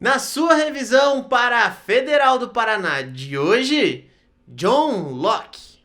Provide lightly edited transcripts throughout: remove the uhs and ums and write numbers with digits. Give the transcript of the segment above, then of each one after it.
Na sua revisão para a Federal do Paraná de hoje, John Locke.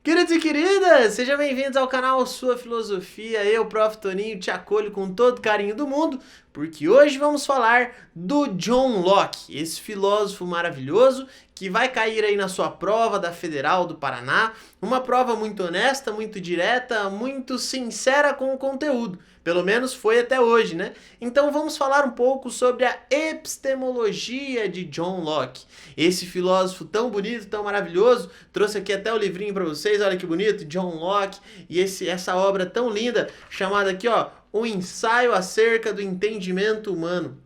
Queridos e queridas, sejam bem-vindos ao canal Sua Filosofia. Eu, Prof. Toninho, te acolho com todo carinho do mundo, porque hoje vamos falar do John Locke, esse filósofo maravilhoso que vai cair aí na sua prova da Federal do Paraná, uma prova muito honesta, muito direta, muito sincera com o conteúdo, pelo menos foi até hoje, né? Então vamos falar um pouco sobre a epistemologia de John Locke, esse filósofo tão bonito, tão maravilhoso. Trouxe aqui até o livrinho para vocês, olha que bonito, John Locke, e essa obra tão linda, chamada aqui, ó, Um Ensaio acerca do Entendimento Humano.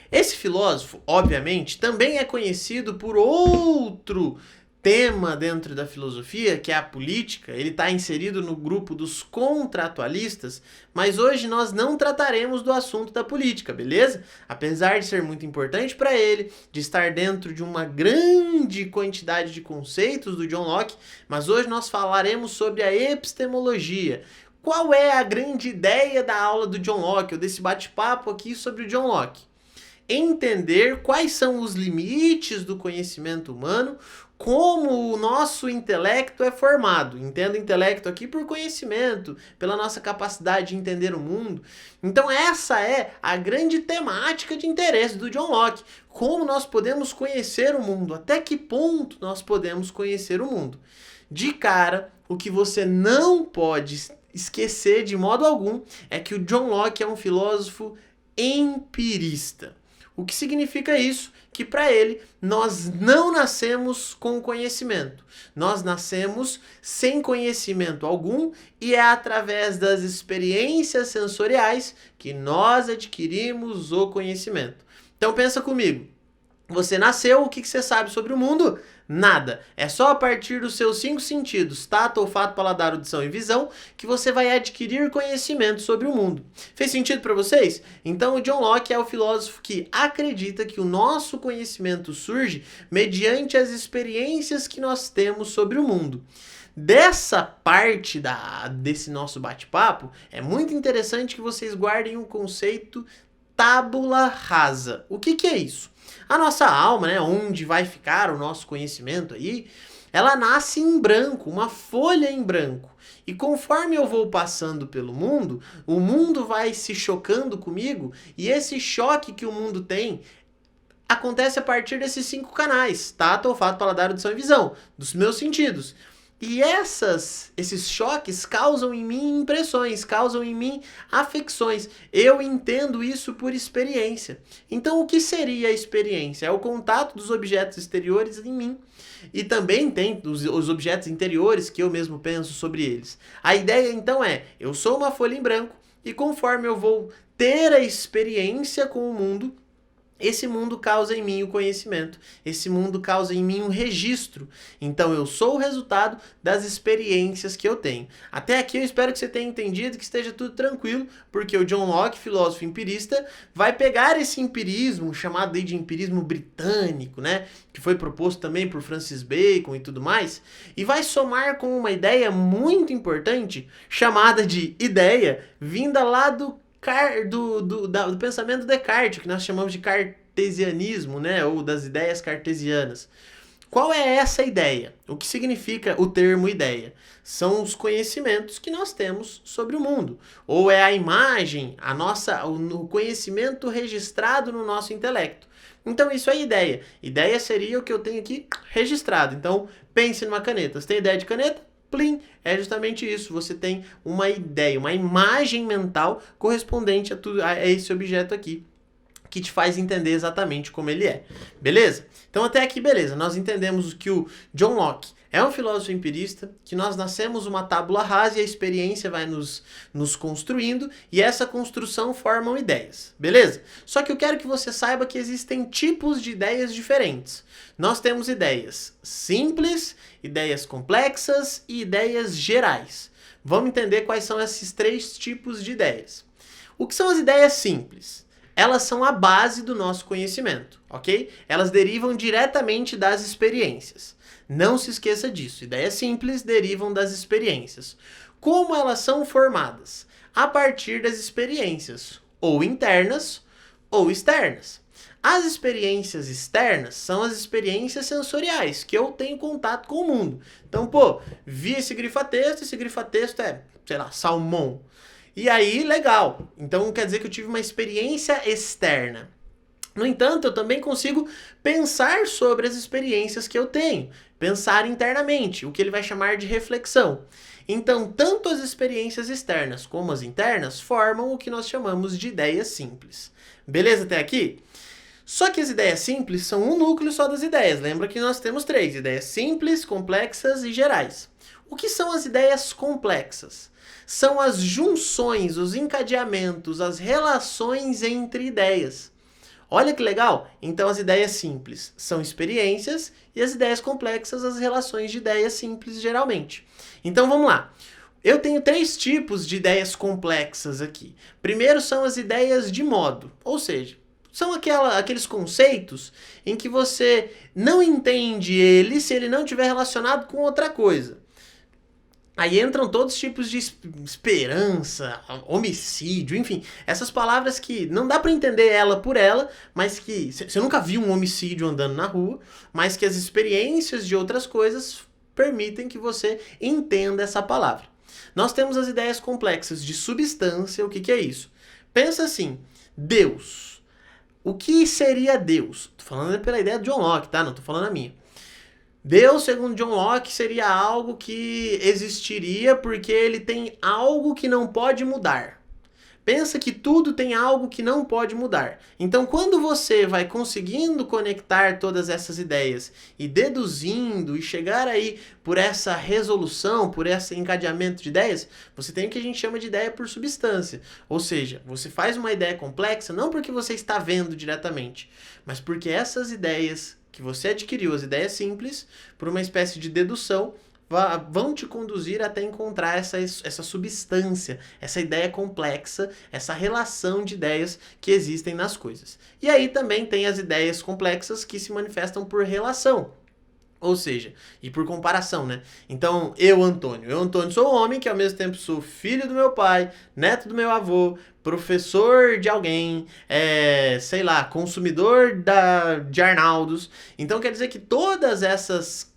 Esse filósofo, obviamente, também é conhecido por outro tema dentro da filosofia, que é a política. Ele está inserido no grupo dos contratualistas, mas hoje nós não trataremos do assunto da política, beleza? Apesar de ser muito importante para ele, de estar dentro de uma grande quantidade de conceitos do John Locke, mas hoje nós falaremos sobre a epistemologia. Qual é a grande ideia da aula do John Locke, ou desse bate-papo aqui sobre o John Locke? Entender quais são os limites do conhecimento humano, como o nosso intelecto é formado. Entenda intelecto aqui por conhecimento, pela nossa capacidade de entender o mundo. Então essa é a grande temática de interesse do John Locke. Como nós podemos conhecer o mundo? Até que ponto nós podemos conhecer o mundo? De cara, o que você não pode esquecer de modo algum é que o John Locke é um filósofo empirista. O que significa isso? Que para ele, nós não nascemos com conhecimento. Nós nascemos sem conhecimento algum e é através das experiências sensoriais que nós adquirimos o conhecimento. Então pensa comigo. Você nasceu, o que você sabe sobre o mundo? Nada. É só a partir dos seus 5 sentidos, tato, olfato, paladar, audição e visão, que você vai adquirir conhecimento sobre o mundo. Fez sentido para vocês? Então o John Locke é o filósofo que acredita que o nosso conhecimento surge mediante as experiências que nós temos sobre o mundo. Dessa parte desse nosso bate-papo, é muito interessante que vocês guardem um conceito tábula rasa. O que é isso? A nossa alma, né, onde vai ficar o nosso conhecimento aí, ela nasce em branco, uma folha em branco. E conforme eu vou passando pelo mundo, o mundo vai se chocando comigo, e esse choque que o mundo tem acontece a partir desses 5 canais, tato, olfato, paladar, audição e visão, dos meus sentidos. E esses choques causam em mim impressões, causam em mim afecções. Eu entendo isso por experiência. Então, o que seria a experiência? É o contato dos objetos exteriores em mim. E também tem os objetos interiores que eu mesmo penso sobre eles. A ideia, então, é, eu sou uma folha em branco e conforme eu vou ter a experiência com o mundo, esse mundo causa em mim o conhecimento, esse mundo causa em mim um registro. Então eu sou o resultado das experiências que eu tenho. Até aqui eu espero que você tenha entendido, que esteja tudo tranquilo, porque o John Locke, filósofo empirista, vai pegar esse empirismo, chamado de empirismo britânico, né, que foi proposto também por Francis Bacon e tudo mais, e vai somar com uma ideia muito importante, chamada de ideia, vinda lá do pensamento de Descartes, que nós chamamos de cartesianismo, né? Ou das ideias cartesianas. Qual é essa ideia? O que significa o termo ideia? São os conhecimentos que nós temos sobre o mundo. Ou é a imagem, o conhecimento registrado no nosso intelecto. Então isso é ideia. Ideia seria o que eu tenho aqui registrado. Então pense numa caneta. Você tem ideia de caneta? Plim, é justamente isso, você tem uma ideia, uma imagem mental correspondente a esse objeto aqui, que te faz entender exatamente como ele é, beleza? Então até aqui beleza, nós entendemos que o John Locke é um filósofo empirista, que nós nascemos uma tábula rasa e a experiência vai nos construindo, e essa construção formam ideias, beleza? Só que eu quero que você saiba que existem tipos de ideias diferentes. Nós temos ideias simples, ideias complexas e ideias gerais. Vamos entender quais são esses 3 tipos de ideias. O que são as ideias simples? Elas são a base do nosso conhecimento, ok? Elas derivam diretamente das experiências. Não se esqueça disso. Ideias simples derivam das experiências. Como elas são formadas? A partir das experiências, ou internas ou externas. As experiências externas são as experiências sensoriais, que eu tenho contato com o mundo. Então, pô, vi esse grifa-texto é, sei lá, salmão. E aí, legal. Então, quer dizer que eu tive uma experiência externa. No entanto, eu também consigo pensar sobre as experiências que eu tenho, pensar internamente, o que ele vai chamar de reflexão. Então, tanto as experiências externas como as internas formam o que nós chamamos de ideias simples. Beleza até aqui? Só que as ideias simples são um núcleo só das ideias. Lembra que nós temos 3, ideias simples, complexas e gerais. O que são as ideias complexas? São as junções, os encadeamentos, as relações entre ideias. Olha que legal! Então as ideias simples são experiências e as ideias complexas as relações de ideias simples geralmente. Então vamos lá. Eu tenho 3 tipos de ideias complexas aqui. Primeiro são as ideias de modo, ou seja, são aqueles conceitos em que você não entende ele se ele não estiver relacionado com outra coisa. Aí entram todos os tipos de esperança, homicídio, enfim, essas palavras que não dá pra entender ela por ela, mas que você nunca viu um homicídio andando na rua, mas que as experiências de outras coisas permitem que você entenda essa palavra. Nós temos as ideias complexas de substância. O que é isso? Pensa assim, Deus. O que seria Deus? Tô falando pela ideia de John Locke, tá? Não tô falando a minha. Deus, segundo John Locke, seria algo que existiria porque ele tem algo que não pode mudar. Pensa que tudo tem algo que não pode mudar. Então, quando você vai conseguindo conectar todas essas ideias e deduzindo e chegar aí por essa resolução, por esse encadeamento de ideias, você tem o que a gente chama de ideia por substância. Ou seja, você faz uma ideia complexa não porque você está vendo diretamente, mas porque essas ideias que você adquiriu, as ideias simples, por uma espécie de dedução, vão te conduzir até encontrar essa substância, essa ideia complexa, essa relação de ideias que existem nas coisas. E aí também tem as ideias complexas que se manifestam por relação. Ou seja, e por comparação, né? Então, eu, Antônio, sou um homem que ao mesmo tempo sou filho do meu pai, neto do meu avô, professor de alguém, sei lá, consumidor de Arnaldos. Então, quer dizer que todas essas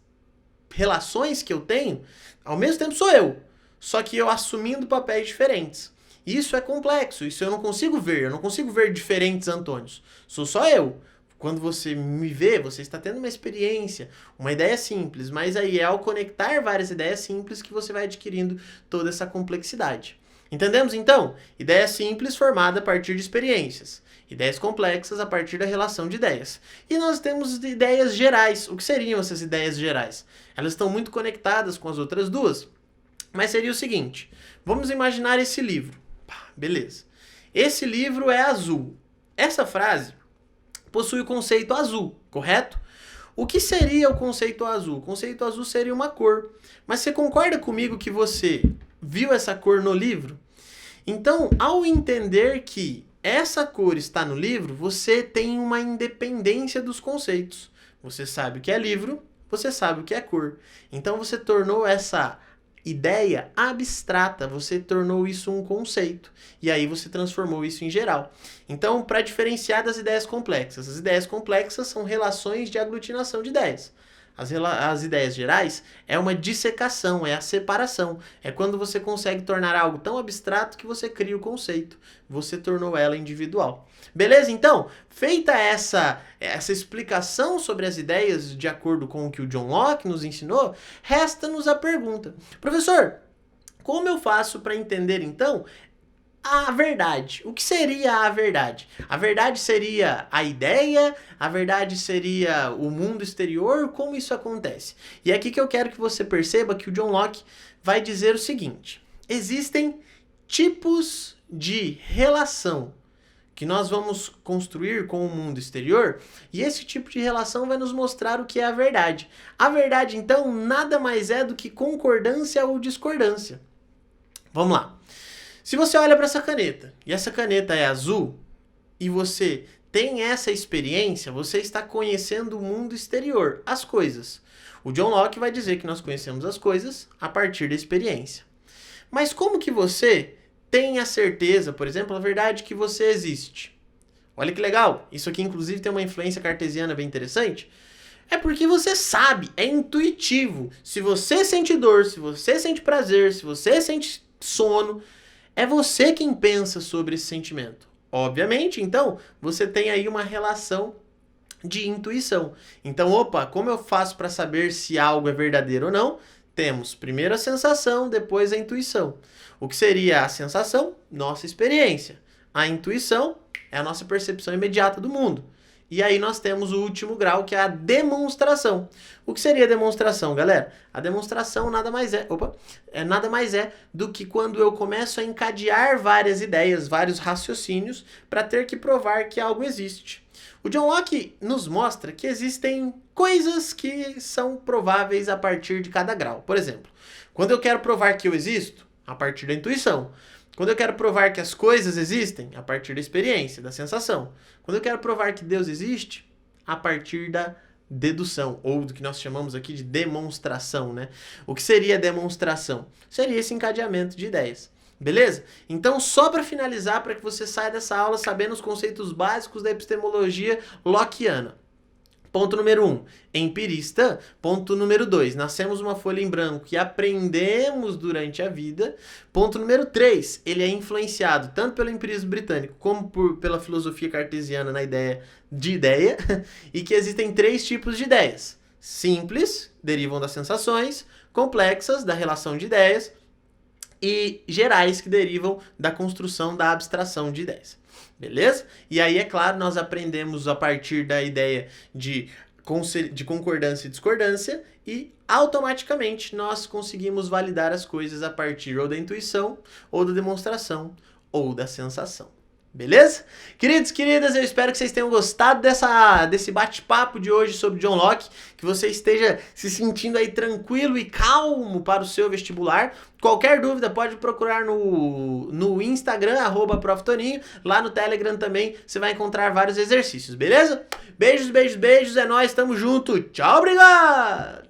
relações que eu tenho, ao mesmo tempo sou eu, só que eu assumindo papéis diferentes. Isso é complexo, isso eu não consigo ver diferentes Antônios, sou só eu. Quando você me vê, você está tendo uma experiência, uma ideia simples, mas aí é ao conectar várias ideias simples que você vai adquirindo toda essa complexidade. Entendemos então? Ideia simples formada a partir de experiências, ideias complexas a partir da relação de ideias. E nós temos ideias gerais. O que seriam essas ideias gerais? Elas estão muito conectadas com as outras duas, mas seria o seguinte, vamos imaginar esse livro. Beleza. Esse livro é azul. Essa frase possui o conceito azul, correto? O que seria o conceito azul? O conceito azul seria uma cor. Mas você concorda comigo que você viu essa cor no livro? Então, ao entender que essa cor está no livro, você tem uma independência dos conceitos. Você sabe o que é livro, você sabe o que é cor. Então, você tornou essa ideia abstrata, você tornou isso um conceito. E aí você transformou isso em geral. Então, para diferenciar das ideias complexas, as ideias complexas são relações de aglutinação de ideias. As ideias gerais é uma dissecação, é a separação. É quando você consegue tornar algo tão abstrato que você cria o conceito. Você tornou ela individual. Beleza? Então, feita essa explicação sobre as ideias de acordo com o que o John Locke nos ensinou, resta-nos a pergunta: professor, como eu faço para entender então a verdade? O que seria a verdade? A verdade seria a ideia? A verdade seria o mundo exterior? Como isso acontece? E é aqui que eu quero que você perceba que o John Locke vai dizer o seguinte: existem tipos de relação que nós vamos construir com o mundo exterior, e esse tipo de relação vai nos mostrar o que é a verdade. A verdade, então, nada mais é do que concordância ou discordância. Vamos lá. Se você olha para essa caneta, e essa caneta é azul, e você tem essa experiência, você está conhecendo o mundo exterior, as coisas. O John Locke vai dizer que nós conhecemos as coisas a partir da experiência. Mas como que você tem a certeza, por exemplo, a verdade que você existe? Olha que legal, isso aqui inclusive tem uma influência cartesiana bem interessante. É porque você sabe, é intuitivo. Se você sente dor, se você sente prazer, se você sente sono, é você quem pensa sobre esse sentimento. Obviamente, então, você tem aí uma relação de intuição. Então, opa, como eu faço para saber se algo é verdadeiro ou não? Temos primeiro a sensação, depois a intuição. O que seria a sensação? Nossa experiência. A intuição é a nossa percepção imediata do mundo. E aí nós temos o último grau, que é a demonstração. O que seria a demonstração, galera? A demonstração nada mais é do que quando eu começo a encadear várias ideias, vários raciocínios, para ter que provar que algo existe. O John Locke nos mostra que existem coisas que são prováveis a partir de cada grau. Por exemplo, quando eu quero provar que eu existo, a partir da intuição. Quando eu quero provar que as coisas existem, a partir da experiência, da sensação. Quando eu quero provar que Deus existe, a partir da dedução, ou do que nós chamamos aqui de demonstração, né? O que seria demonstração? Seria esse encadeamento de ideias. Beleza? Então, só para finalizar, para que você saia dessa aula sabendo os conceitos básicos da epistemologia lockeana. Ponto número 1, empirista. Ponto número 2, nascemos uma folha em branco e aprendemos durante a vida. Ponto número 3, ele é influenciado tanto pelo empirismo britânico como pela filosofia cartesiana na ideia de ideia, e que existem 3 tipos de ideias. Simples, derivam das sensações, complexas, da relação de ideias, e gerais, que derivam da construção da abstração de ideias. Beleza? E aí, é claro, nós aprendemos a partir da ideia de concordância e discordância, e automaticamente nós conseguimos validar as coisas a partir ou da intuição, ou da demonstração, ou da sensação. Beleza? Queridos, queridas, eu espero que vocês tenham gostado desse bate-papo de hoje sobre John Locke, que você esteja se sentindo aí tranquilo e calmo para o seu vestibular. Qualquer dúvida pode procurar no Instagram, @proftoninho, lá no Telegram também você vai encontrar vários exercícios, beleza? Beijos, beijos, beijos, é nóis, tamo junto, tchau, obrigado!